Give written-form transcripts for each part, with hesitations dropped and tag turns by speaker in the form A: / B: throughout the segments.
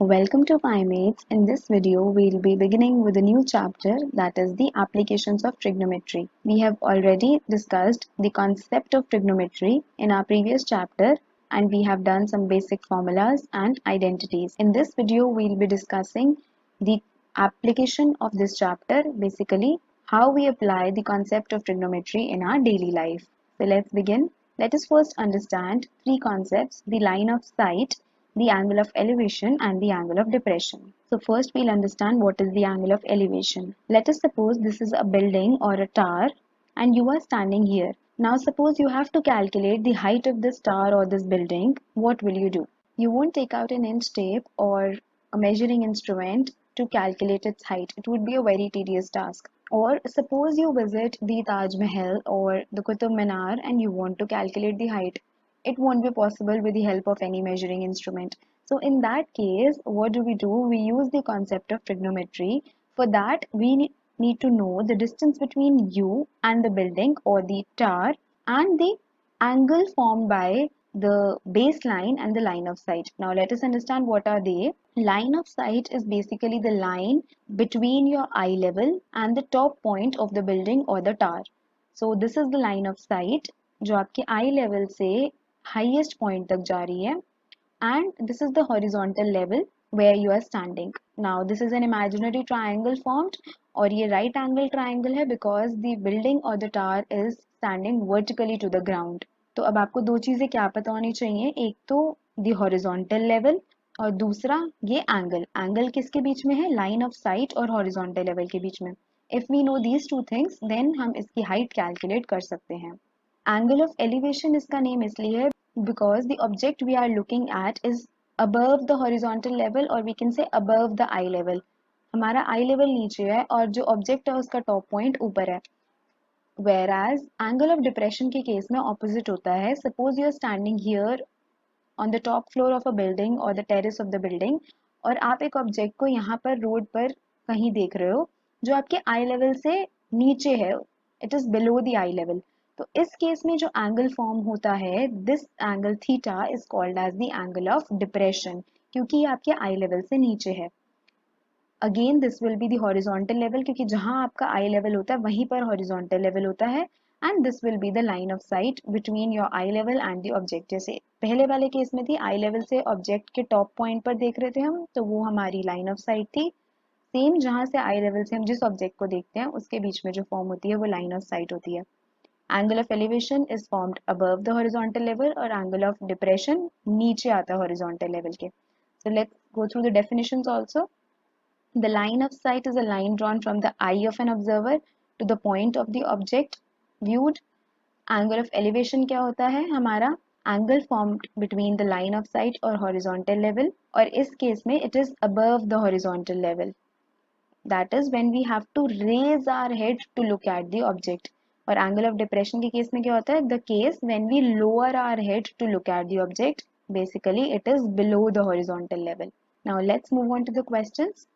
A: Welcome to PyMates. In this video, we'll be beginning with a new chapter, that is the applications of trigonometry. We have already discussed the concept of trigonometry in our previous chapter and we have done some basic formulas and identities. In this video, we'll be discussing the application of this chapter, basically how we apply the concept of trigonometry in our daily life. So let's begin. Let us first understand three concepts: the line of sight, the angle of elevation and the angle of depression. So first we'll understand what is the angle of elevation. Let us suppose this is a building or a tower and you are standing here. Now suppose you have to calculate the height of this tower or this building. What will you do? You won't take out an inch tape or a measuring instrument to calculate its height. It would be a very tedious task. Or suppose you visit the Taj Mahal or the Qutub Minar and you want to calculate the height. It won't be possible with the help of any measuring instrument. So in that case, what do? We use the concept of trigonometry. For that, we need to know the distance between you and the building or the tower and the angle formed by the baseline and the line of sight. Now let us understand what are they. Line of sight is basically the line between your eye level and the top point of the building or the tower. So this is the line of sight जो आपके eye level से highest point तक जा रही है, and this is the horizontal level where you are standing. Now this is an imaginary triangle formed और ये right angle triangle है because the building or the tower is standing vertically to the ground. तो अब आपको दो चीजें क्या पता होनी चाहिए, एक तो the horizontal level और दूसरा ये एंगल किसके बीच में है, लाइन ऑफ साइट और हॉरिजॉन्टल लेवल के बीच में. If we know these two things then हम इसकी हाइट कैलकुलेट कर सकते हैं. एंगल ऑफ एलिवेशन इसका नेम इसलिए है because the object we are looking at is above the horizontal level or we can say above the eye level. हमारा eye level नीचे है और जो object है उसका top point ऊपर है. Whereas angle of depression के केस में opposite होता है. Suppose you are standing here on the top floor of a building or the terrace of the building और आप एक ऑब्जेक्ट को यहाँ पर रोड पर कहीं देख रहे हो जो आपके आई लेवल से नीचे है, it is below the eye level. तो इस केस में जो एंगल फॉर्म होता है, this angle theta is called as the angle of depression क्योंकि ये आपके आई लेवल से नीचे है. Again this will be the horizontal level क्योंकि जहां आपका आई लेवल होता है वहीं पर हॉरिजॉन्टल लेवल होता है. And this will be the line of site between your I level and the object. जैसे पहले वाले केस में थी आई लेवल से ऑब्जेक्ट के टॉप पॉइंट पर देख रहे थे हम, तो वो हमारी लाइन ऑफ साइट थी. सेम जहां से आई लेवल से हम जिस ऑब्जेक्ट को देखते हैं उसके बीच में जो फॉर्म होती है वो लाइन ऑफ साइट होती है. Angle of elevation is formed above the horizontal level और एंगल ऑफ डिप्रेशन नीचे आता है हॉरिजॉन्टल लेवल के. So let's go through the definitions also. The line of sight is a line drawn from the eye of an observer to the point of the object viewed. Angle of elevation क्या होता है हमारा, angle formed between the line of sight और horizontal level, और इस case में it is above the horizontal level. That is when we have to raise our head to look at the object. और angle of depression के case में क्या होता है, the case when we lower our head to look at the object, basically it is below the horizontal level. Now let's move on to the questions.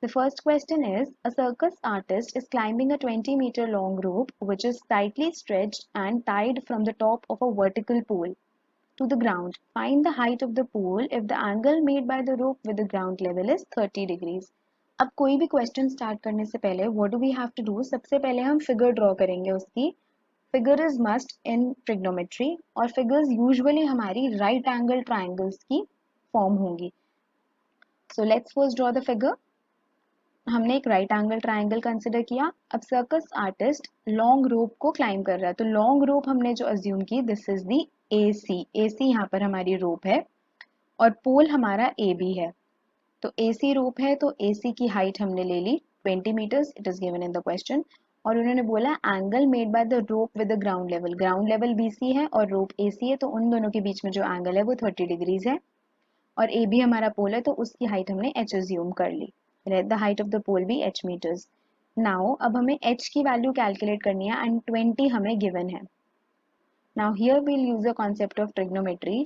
A: The first question is, a circus artist is climbing a 20-meter long rope which is tightly stretched and tied from the top of a vertical pole to the ground. Find the height of the pole if the angle made by the rope with the ground level is 30 degrees. अब कोई भी question start करने से पहले what do we have to do, सबसे पहले हम figure draw करेंगे उसकी. Figure is must in trigonometry और फिगर्स यूजुअली हमारी राइट एंगल ट्राइंगल्स की फॉर्म होंगी. So let's first draw the figure. हमने एक राइट एंगल ट्राइंगल कंसिडर किया. अब सर्कस आर्टिस्ट लॉन्ग रोप को क्लाइम कर रहा है, तो लॉन्ग रोप हमने जो अज्यूम की, दिस इज दी एसी यहाँ पर हमारी रोप है और पोल हमारा ए बी है. तो एसी रोप है तो एसी की हाइट हमने ले ली 20 metres, it is given in the question. और उन्होंने बोला angle made by the rope with the ground level BC है और रोप एसी है, तो उन दोनों के बीच में जो एंगल है वो 30 डिग्रीज है. और ए बी हमारा पोल है तो उसकी हाइट हमने एच अज्यूम कर ली. Let the height of the pole be H meters. Now अब हमें एच की वैल्यू कैलकुलेट करनी है एंड 20 हमें गिवन है. Now here we will use the concept of trigonometry.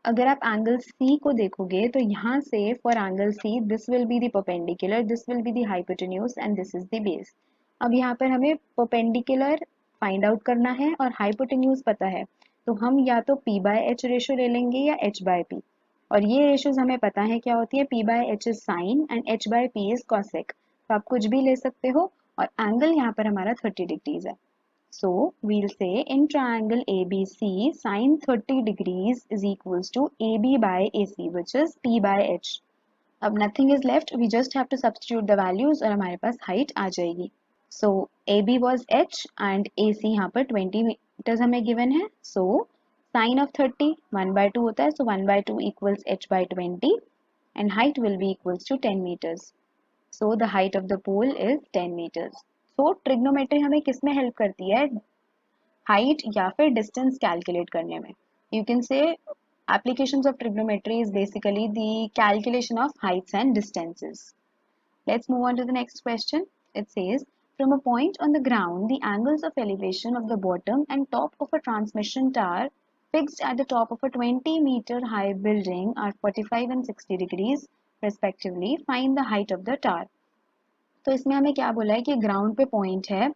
A: अगर आप एंगल सी को देखोगे तो यहाँ से for angle C this will be the perpendicular, this will be the hypotenuse and this is the base. अब यहाँ पर हमें परपेंडिकुलर फाइंड आउट करना है और हाइपोटेन्यूज पता है, तो हम या तो p बाय एच रेशियो ले लेंगे या h बाय p. और ये रेशियोज हमें पता है क्या होती है, P by H is sine and H by P is cosec. तो आप कुछ भी ले सकते हो और एंगल यहाँ पर हमारा 30 डिग्रीज है। So we'll say in triangle ABC sin 30 degrees is equals to AB by AC which is P by H. अब nothing is left, we just have to substitute the values और हमारे पास height आ जाएगी। So AB was H and AC यहाँ पर 20 meters हमें given है। So sin of 30 1 by 2 होता है, so 1 by 2 equals H by 20 and height will be equals to 10 meters. So the height of the pole is 10 meters. So trigonometry हमें किस में help करती है, हाइट या फिर डिस्टेंस कैलकुलेट करने में। You can say applications of trigonometry is basically the calculation of heights and distances. Let's move on to the next question. It says, from a point on the ground, the angles of elevation of the bottom and top of a transmission tower fixed at the top of a 20-meter high building are 45 and 60 degrees respectively. Find the height of the tower. तो इसमें हमें क्या बोला है कि ground पे point है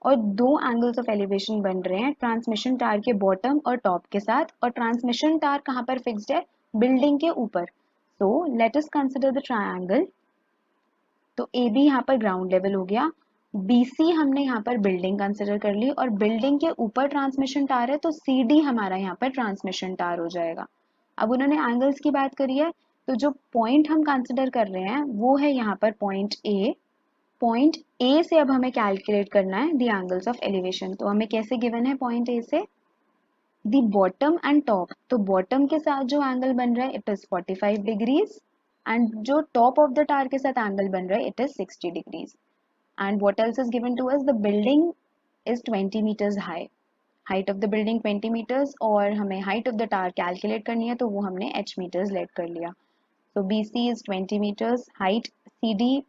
A: और दो एंगल्स ऑफ एलिवेशन बन रहे हैं ट्रांसमिशन टावर के बॉटम और टॉप के साथ, और ट्रांसमिशन टावर कहाँ पर फिक्स्ड है, बिल्डिंग के ऊपर। So let us consider the triangle. तो ए बी यहाँ पर ग्राउंड लेवल हो गया, बी सी हमने यहाँ पर बिल्डिंग कंसिडर कर ली और बिल्डिंग के ऊपर ट्रांसमिशन टावर है, तो सी डी हमारा यहाँ पर ट्रांसमिशन टावर हो जाएगा। अब उन्होंने एंगल्स की बात करी है, तो जो पॉइंट हम कंसिडर कर रहे हैं वो है यहाँ पर पॉइंट ए। पॉइंट ए से अब हमें कैलकुलेट करना है द एंगल्स ऑफ एलिवेशन। तो हमें कैसे गिवन है पॉइंट ए से, द बॉटम एंड टॉप। तो बॉटम के साथ जो एंगल बन रहा है इट इज 45 डिग्रीज एंड जो टॉप ऑफ द टावर के साथ एंगल बन रहा है it is 60 degrees. And what else is given to us, the building is 20 metres high, height of the building 20 metres, और हमें height of the tower calculate करनी है तो वो हमने h मीटर्स लेट कर लिया। तो B C is 20 meters, height C D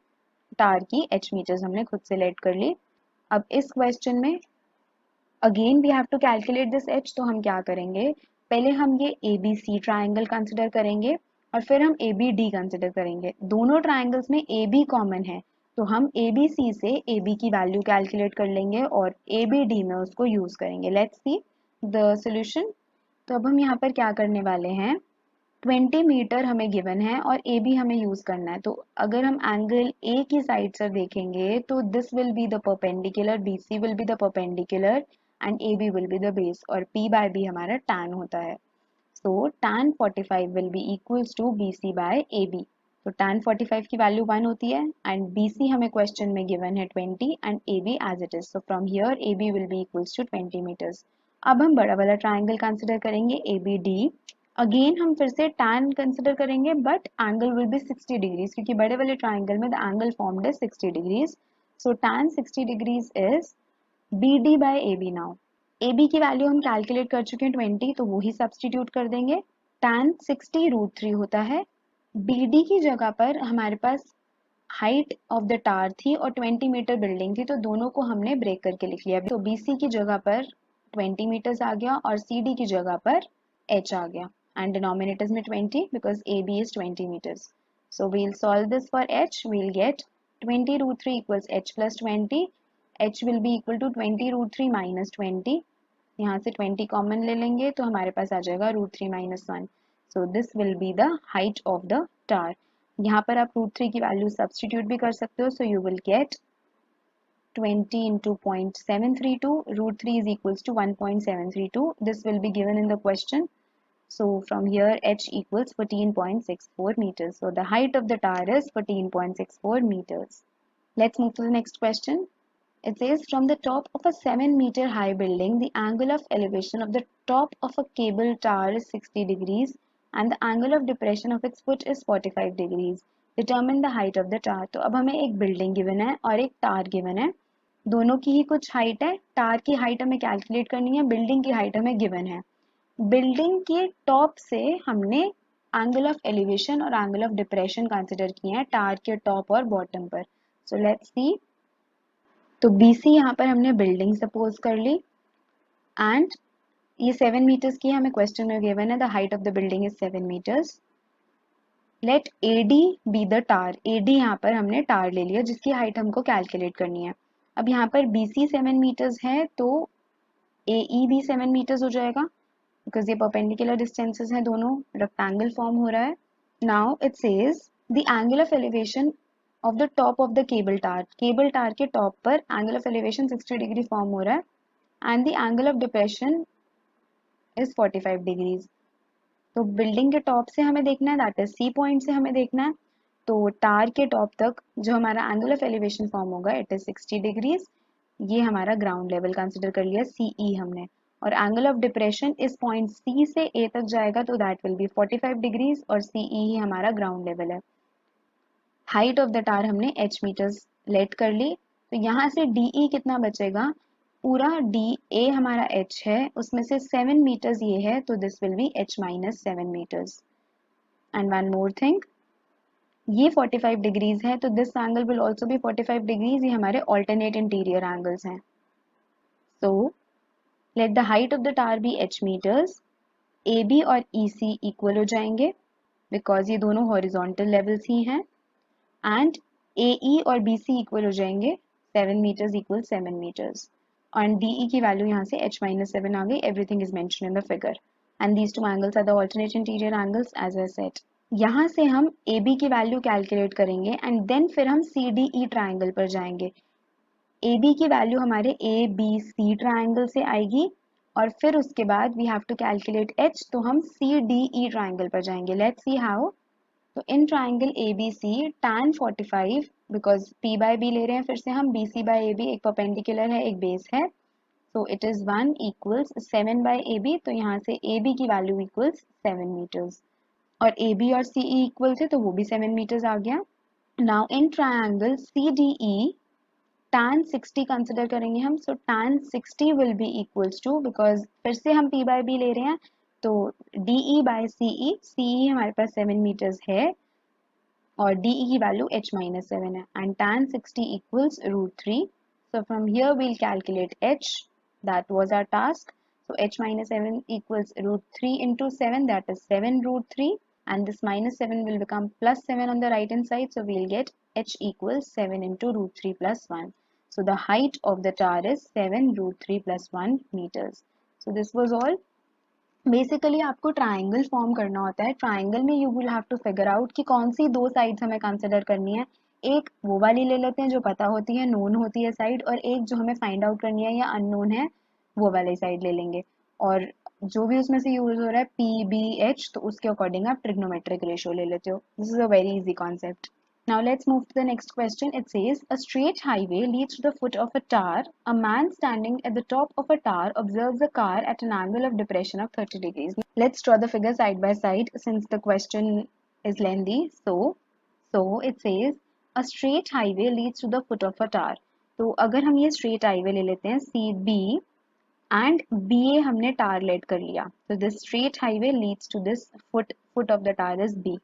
A: टार की h मीटर्स हमने खुद से लेट कर ली। अब इस क्वेश्चन में again we have to calculate this h, तो हम क्या करेंगे, पहले हम ये A B C triangle consider करेंगे और फिर हम ए बी डी कंसिडर करेंगे। दोनों ट्राइंगल्स में ए बी कॉमन है, तो हम ए बी सी से ए बी की वैल्यू कैलकुलेट कर लेंगे और ए बी डी में उसको यूज करेंगे। Let's see the solution. तो अब हम यहाँ पर क्या करने वाले हैं, 20 मीटर हमें गिवन है और ए बी हमें यूज करना है। तो अगर हम एंगल ए की साइड से देखेंगे तो this will be the perpendicular, B C will be the perpendicular and A B will be the base, और पी बाय बी हमारा tan होता है। So tan 45 will be equals to B C by A B. तो tan 45 की value 1 होती है and B C हमें question में गिवन है 20 and A B as it is. So from here A B will be equals to 20 metres. अब हम बड़ा वाला ट्राइंगल कंसिडर करेंगे ए बी डी। अगेन हम फिर से tan कंसिडर करेंगे but angle will be 60 degrees, क्योंकि बड़े वाले ट्राइंगल में the angle formed is 60 degrees. So tan 60 degrees is B D by A B. Now A B की वैल्यू हम कैलकुलेट कर चुके हैं 20, तो वो ही सब्सटीट्यूट कर देंगे। tan 60 √3 होता है। बी डी की जगह पर हमारे पास हाइट ऑफ द टावर थी और 20 मीटर बिल्डिंग थी, तो दोनों को हमने ब्रेक करके लिख लिया। तो बी सी की जगह पर 20 मीटर्स आ गया और सी डी की जगह पर h आ गया and denominators में 20 because AB is 20 meters. So we'll solve this for h. We'll get 20 √3 equals h plus 20. h will be equal to 20 √3 minus 20. यहाँ से 20 कॉमन ले लेंगे तो हमारे पास आ जाएगा √3 minus 1. So this will be the height of the tower. यहाँ पर आप √3 की वैल्यू सब्सटीट्यूट भी कर सकते हो. So you will get 20 into 0.732. √3 is equals to 1.732. This will be given in the question. So from here h equals 14.64 meters. So the height of the tower is 14.64 meters. Let's move to the next question. It says from the top of a 7-meter high building, the angle of elevation of the top of a cable tower is 60 degrees and the angle of depression of its foot is 45 degrees. Determine the height of the tower. तो अब हमें एक building given है और एक tower given है, दोनों की ही कुछ हाइट है। टावर की हाइट हमें कैलकुलेट करनी है, बिल्डिंग की हाइट हमें गिवन है। बिल्डिंग के टॉप से हमने एंगल ऑफ एलिवेशन और एंगल ऑफ डिप्रेशन कंसिडर किए हैं टावर के टॉप और बॉटम पर। So let's see. तो BC यहाँ पर हमने बिल्डिंग सपोज कर ली एंड ये 7 मीटर्स की हमें क्वेश्चन में गिवन है, the height of the building is 7 metres. Let AD be the tower. AD यहाँ पर हमने टावर ले लिया जिसकी हाइट हमको कैलकुलेट करनी है। अब यहाँ पर BC 7 मीटर्स है तो AE भी 7 मीटर्स हो जाएगा। बिकॉज ये परपेंडिकुलर डिस्टेंसेस हैं दोनों, रेक्टेंगल फॉर्म हो रहा है. Now it says the angle of elevation of the top of the cable tower के टॉप पर angle of elevation 60 degree form हो रहा है and the angle of depression is 45 degrees. तो बिल्डिंग के टॉप से हमें देखना है, दैट इज सी पॉइंट से हमें देखना है. तो टार के टॉप तक जो हमारा एंगल ऑफ एलिवेशन फॉर्म होगा इट इज 60 डिग्रीज. ये हमारा ग्राउंड लेवल कंसिडर कर लिया सीई हमने. और एंगल ऑफ डिप्रेशन इस पॉइंट सी से ए तक जाएगा तो दैट विल बी 45 डिग्रीज और सीई ही हमारा ग्राउंड लेवल है. हाइट ऑफ द टार हमने h मीटर्स लेट कर ली. तो यहाँ से डी कितना बचेगा, पूरा डी ए हमारा h है, उसमें से 7 मीटर्स ये है, तो this will be h minus 7 metres. And one more thing, ये 45 डिग्रीज है तो this angle will also be 45 degrees. ये हमारे ऑल्टरनेट इंटीरियर एंगल्स हैं. So let the height of the tower be h metres. A B और E सी equal हो जाएंगे because ये दोनों हॉरिजॉन्टल लेवल्स ही हैं. एंड ए ई और बी सी इक्वल हो जाएंगे 7 metres equal 7 metres. And D E की वैल्यू यहाँ से h माइनस 7 आ गई. Everything is mention in the figure and these two angles are the alternate interior angles as I said. यहाँ से हम ए बी की वैल्यू कैलकुलेट करेंगे एंड देन फिर हम सी डी ई ट्राइंगल पर जाएंगे. ए बी की वैल्यू हमारे ए बी सी ट्राइंगल से आएगी और फिर उसके बाद we have to calculate H, तो हम सी डी ई ट्राइंगल पर जाएंगे. Let's see how. तो in triangle A B C tan 45, because p by b ले रहे हैं फिर से हम, B C by A B एक परपेंडिकुलर है एक बेस है, तो it is 1 equals 7 by A B. तो यहाँ से ए बी की वैल्यू इक्वल्स 7 मीटर्स और ए बी और सी ई इक्वल थे तो वो भी 7 मीटर्स आ गया. Now in triangle C D E tan 60 consider करेंगे हम. So tan 60 will be equals to, because फिर से हम p बाय b ले रहे हैं तो डी ई बाय सी ई हमारे पास 7 मीटर्स है और डी की वैल्यू h माइनस 7 है and tan 60 equals √3. So from here we'll calculate h, that was our task. So h minus 7 equals √3 into 7, that is 7 √3, and this minus 7 will become plus 7 on the right hand side, so we'll get h equals 7 into √3 plus 1. So the height of the tower is 7 √3 plus 1 meters. So this was all. Basically आपको triangle form करना होता है. Triangle में you will have to figure out कि कौन सी दो sides हमें consider करनी है. एक वो वाली ले लेते हैं जो पता होती है, नोन होती है साइड, और एक जो हमें फाइंड आउट करनी है या अननोन है वो वाली साइड ले लेंगे. और जो भी उसमें से यूज हो रहा है पी बी एच, तो उसके अकॉर्डिंग आप ट्रिग्नोमेट्रिक रेशियो ले लेते हो. This is a very easy concept. Now let's move to the next question. It says, a straight highway leads to the foot of a tower. A man standing at the top of a tower observes a car at an angle of depression of 30 degrees. Let's draw the figure side by side since the question is lengthy. So it says, a straight highway leads to the foot of a tower. तो अगर हम ये straight highway ले लेते हैं CB and BA हमने tower late कर लिया. So this straight highway leads to this foot of the tower is B.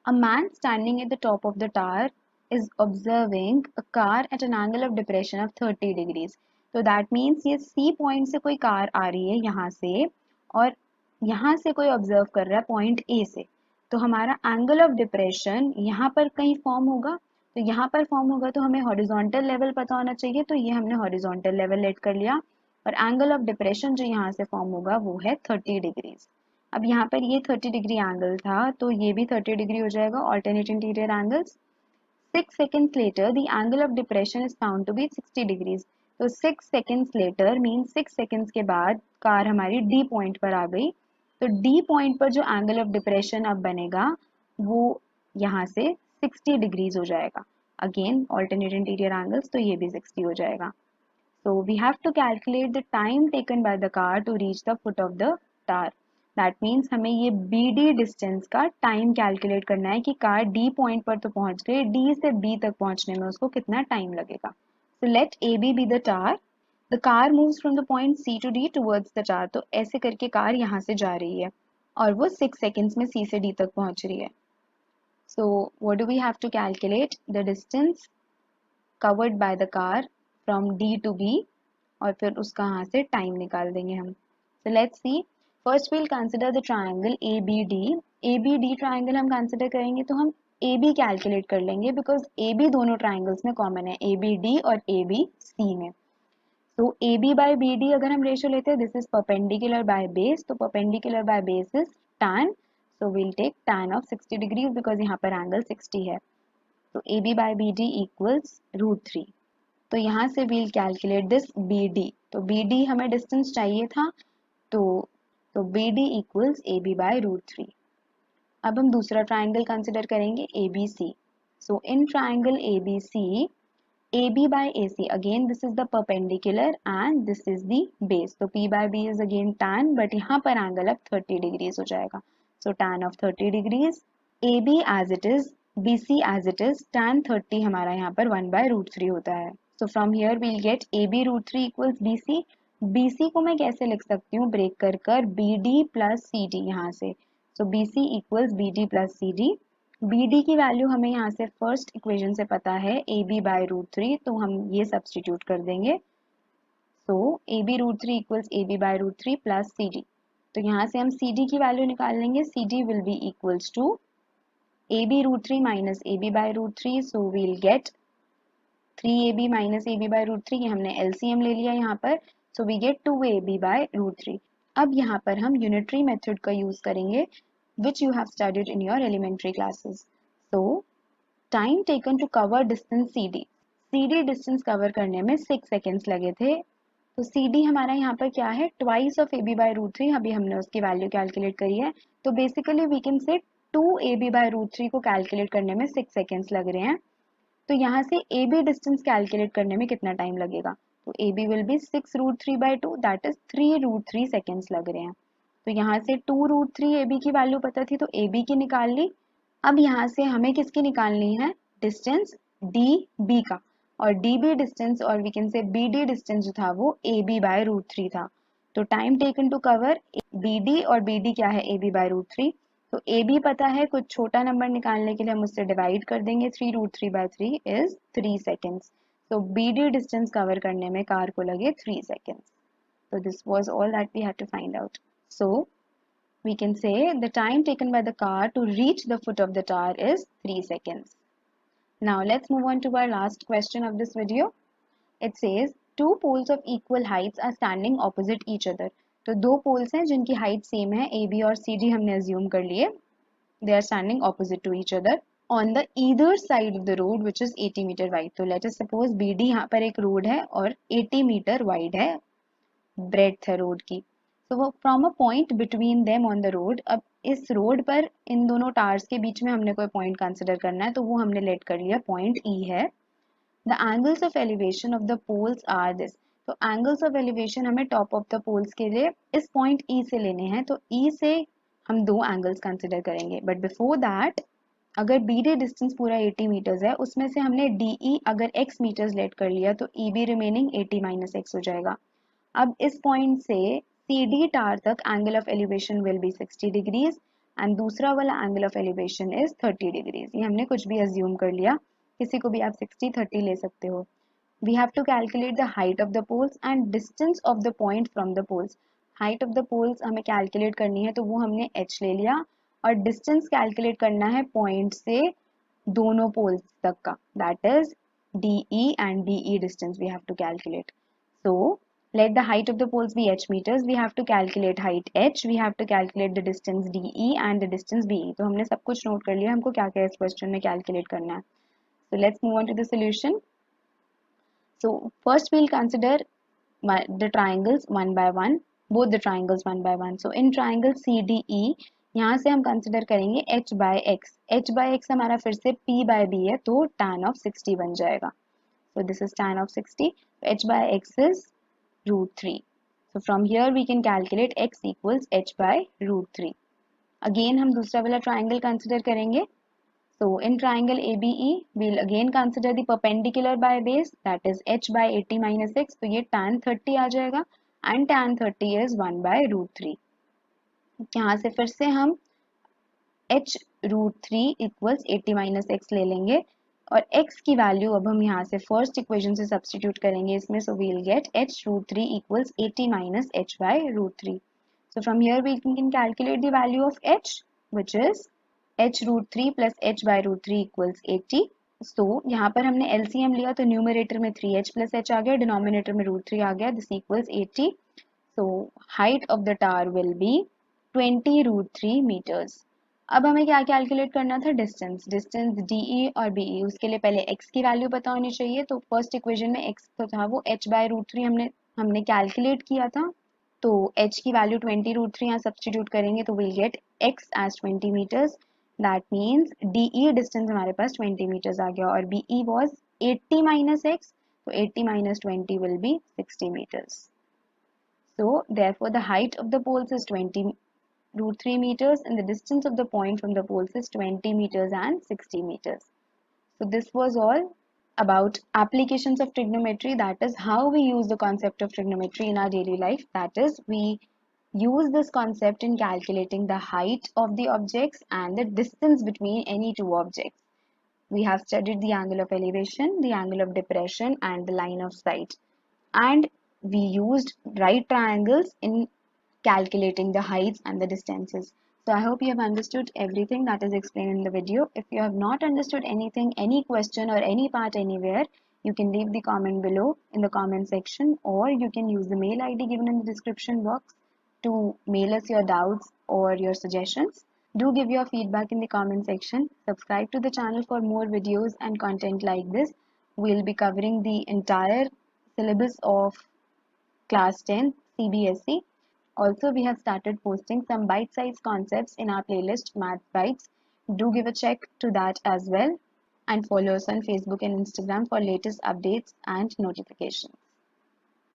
A: A man standing at the top of the tower is observing a car at an angle of depression of 30 degrees. So that means ये C point से कोई car आ रही है यहाँ से और यहाँ से कोई ऑब्जर्व कर रहा है पॉइंट A से. तो हमारा एंगल ऑफ डिप्रेशन यहाँ पर कहीं फॉर्म होगा. तो यहाँ पर फॉर्म होगा तो हमें हॉरिजॉन्टल लेवल पता होना चाहिए. तो ये हमने हॉरिजॉन्टल लेवल लेट कर लिया और एंगल ऑफ डिप्रेशन जो यहाँ से फॉर्म होगा वो है 30 डिग्रीज. अब यहाँ पर ये 30 डिग्री एंगल था तो ये भी 30 डिग्री हो जाएगा. Alternate interior angles. 6 seconds later the angle of depression is found to be 60 degrees. तो 6 seconds later means 6 seconds के बाद कार हमारी D पॉइंट पर आ गई. तो D पॉइंट पर जो एंगल ऑफ डिप्रेशन अब बनेगा वो यहाँ से 60 डिग्रीज हो जाएगा. अगेन ऑल्टरनेट इंटीरियर एंगल्स, तो ये भी 60 हो जाएगा. So we have to calculate the time taken by the car to reach the foot of the tower. That means हमें ये BD डिस्टेंस का टाइम कैलकुलेट करना है कि कार D पॉइंट पर तो पहुंच गई, D से B तक पहुंचने में उसको कितना टाइम लगेगा. So let AB be the tower. The car moves from the point C to D towards the tower. तो ऐसे करके कार यहाँ से जा रही है और वो 6 seconds में C से D तक पहुंच रही है. So what do we have to calculate? The distance covered by the car from D to B और फिर उसका यहाँ से टाइम निकाल देंगे हम. So let's see. First we'll consider the triangle ABD. ABD triangle हम consider करेंगे तो हम AB कैलकुलेट कर लेंगे because AB दोनों triangles में कॉमन है, ABD और ABC में. सो ए बी बाई बी डी अगर हम रेशियो लेते हैं, this is perpendicular by base, तो perpendicular by base is tan, so we'll take tan of 60 degrees because यहाँ पर एंगल 60 है। तो ए B by B D equals √3। तो यहाँ से we'll calculate this B D, तो बी डी हमें डिस्टेंस चाहिए था, तो B D equals A B by √3। अब हम दूसरा ट्राइंगल कंसिडर करेंगे A B C. So in triangle A B C, AB by AC, again this is the perpendicular and this is the base, तो P by B is again tan, but यहाँ पर angle अब 30 degrees हो जाएगा, so tan of 30 degrees, AB as it is, BC as it is, tan 30 हमारा यहाँ पर 1 by √3 होता है, so from here we'll get AB √3 equals BC। BC को मैं कैसे लिख सकती हूँ, ब्रेक कर BD plus CD यहाँ से, so BC equals BD plus CD। BD की वैल्यू हमें यहाँ से फर्स्ट इक्वेशन से पता है AB बाई √3, तो हम ये सब्सटीट्यूट कर देंगे, सो AB √3 equals AB by √3 plus CD। तो यहाँ से हम CD की वैल्यू निकाल लेंगे, CD will be equals to AB √3 minus AB by √3, so we'll get 3AB minus AB by √3, ये हमने LCM ले लिया यहाँ पर, so we get 2AB by √3। अब यहाँ पर हम यूनिटरी मेथड का यूज करेंगे, which you have studied in your elementary classes. So, time taken to cover distance CD. CD distance cover करने में 6 seconds लगे थे, तो CD हमारा यहाँ पर क्या है, twice of AB by √3, अभी हमने उसकी वैल्यू कैलकुलेट करी है, तो बेसिकली वी कैन से 2AB by √3 को कैलकुलेट करने में 6 seconds लग रहे हैं, तो यहाँ से AB डिस्टेंस कैलकुलेट करने में कितना टाइम लगेगा, तो AB will be 6 √3 by 2, that is 3 √3 seconds लग रहे हैं। तो यहाँ से 2 √3 AB की वैल्यू पता थी, तो AB की निकाल ली। अब यहाँ से हमें किसकी निकालनी है, डिस्टेंस DB का, और DB डिस्टेंस और we can say BD distance जो था वो AB बाय √3 था। तो time taken to cover BD, और BD क्या है, AB बाय √3, तो AB पता है, कुछ छोटा नंबर निकालने के लिए हम उससे डिवाइड कर देंगे, 3 √3 by 3 इज 3 सेकेंड्स। तो BD डिस्टेंस कवर करने में कार को लगे 3 seconds. So this was all that we had to find out. So we can say the time taken by the car to reach the foot of the tower is 3 seconds. Now let's move on to our last question of this video. It says two poles of equal heights are standing opposite each other. तो दो poles हैं जिनकी height same है, AB और CD हमने assume कर लिए, they are standing opposite to each other on the either side of the road which is 80 meter wide. तो let us suppose BD यहाँ पर एक road है और 80 meter wide है, ब्रेड्थ है रोड की, तो वो from a point between them on the road, अब इस रोड पर इन दोनों टावर्स के बीच में हमने कोई पॉइंट कंसिडर करना है, तो वो हमने लेट कर लिया, पॉइंट E है। The angles of elevation of the poles are this, तो एंगल्स ऑफ एलिवेशन हमें टॉप ऑफ द पोल्स के लिए इस पॉइंट E से लेने हैं, तो E से हम दो एंगल्स कंसिडर करेंगे, बट बिफोर दैट अगर BD डिस्टेंस पूरा 80 मीटर्स है, उसमें से हमने DE अगर x मीटर्स लेट कर लिया, तो EB रिमेनिंग 80 माइनस x हो जाएगा। अब इस पॉइंट से CD टावर तक angle of elevation will be 60 degrees and दूसरा वाला angle of elevation is 30 degrees. ये हमने कुछ भी अज्यूम कर लिया, किसी को भी आप 60 30 ले सकते हो। We have to calculate the height of the poles and distance of the point from the poles. Height of the poles हमें कैलकुलेट करनी है, तो वो हमने h ले लिया, और डिस्टेंस कैलकुलेट करना है पॉइंट से दोनों पोल्स तक का, that is DE and DE distance we have to calculate. So let the height of the poles be h meters, we have to calculate height h, we have to calculate the distance DE and the distance BE. तो हमने सब कुछ note कर लिया, हमको क्या क्या इस क्वेश्चन में कैलकुलेट करना है। So let's move on to the solution. So first we'll consider the triangles one by one, both the triangles one by one. So in triangle CDE यहाँ से हम कंसिडर करेंगे h by x, h by x हमारा फिर से p by b है, तो tan of 60 बन जाएगा। So this is tan of 60, h by x is √3. So from here we can calculate x equals h by √3. Again हम दूसरा वाला triangle consider करेंगे. So in triangle ABE we'll again consider the perpendicular by base, that is h by 80 minus x, तो ये tan 30 आ जाएगा and tan 30 is 1 by √3. यहाँ से फिर से हम h √3 equals 80 minus x ले लेंगे, और x की वैल्यू अब हम यहाँ से फर्स्ट इक्वेशन से सब्स्टिट्यूट करेंगे इसमें, so we will get h √3 equals 80 minus h by √3. So from here we can calculate the value of h, which is h √3 plus h by √3 equals 80. सो यहाँ पर हमने LCM लिया तो न्यूमरेटर में 3h plus h आ गया, denominator में √3 आ गया, this equals 80. So height of the tower will be 20√3 metres. अब हमें क्या कैलकुलेट करना था, डिस्टेंस. डिस्टेंस DE और BE, उसके लिए पहले x की वैल्यू पता होनी चाहिए. तो फर्स्ट इक्वेशन में x तो था वो h/√3 हमने कैलकुलेट किया था. तो h की वैल्यू 20√3 यहाँ सब्स्टिट्यूट करेंगे तो will get x as 20 metres. That means DE distance हमारे पास 20 मीटर्स आ गया और BE वॉज 80 माइनस x. तो 80 minus 20 will be 60 meters. So therefore the height of the poles is 20√3 meters and the distance of the point from the poles is 20 meters and 60 meters. So this was all about applications of trigonometry, that is how we use the concept of trigonometry in our daily life. That is, we use this concept in calculating the height of the objects and the distance between any two objects. We have studied the angle of elevation, the angle of depression and the line of sight. And we used right triangles in calculating the heights and the distances. So I hope you have understood everything that is explained in the video. If you have not understood anything, any question or any part anywhere, you can leave the comment below in the comment section, or you can use the mail ID given in the description box to mail us your doubts or your suggestions. Do give your feedback in the comment section. Subscribe to the channel for more videos and content like this. We'll be covering the entire syllabus of Class 10 CBSE. Also, we have started posting some bite-sized concepts in our playlist Math Bites. Do give a check to that as well, and follow us on Facebook and Instagram for latest updates and notifications.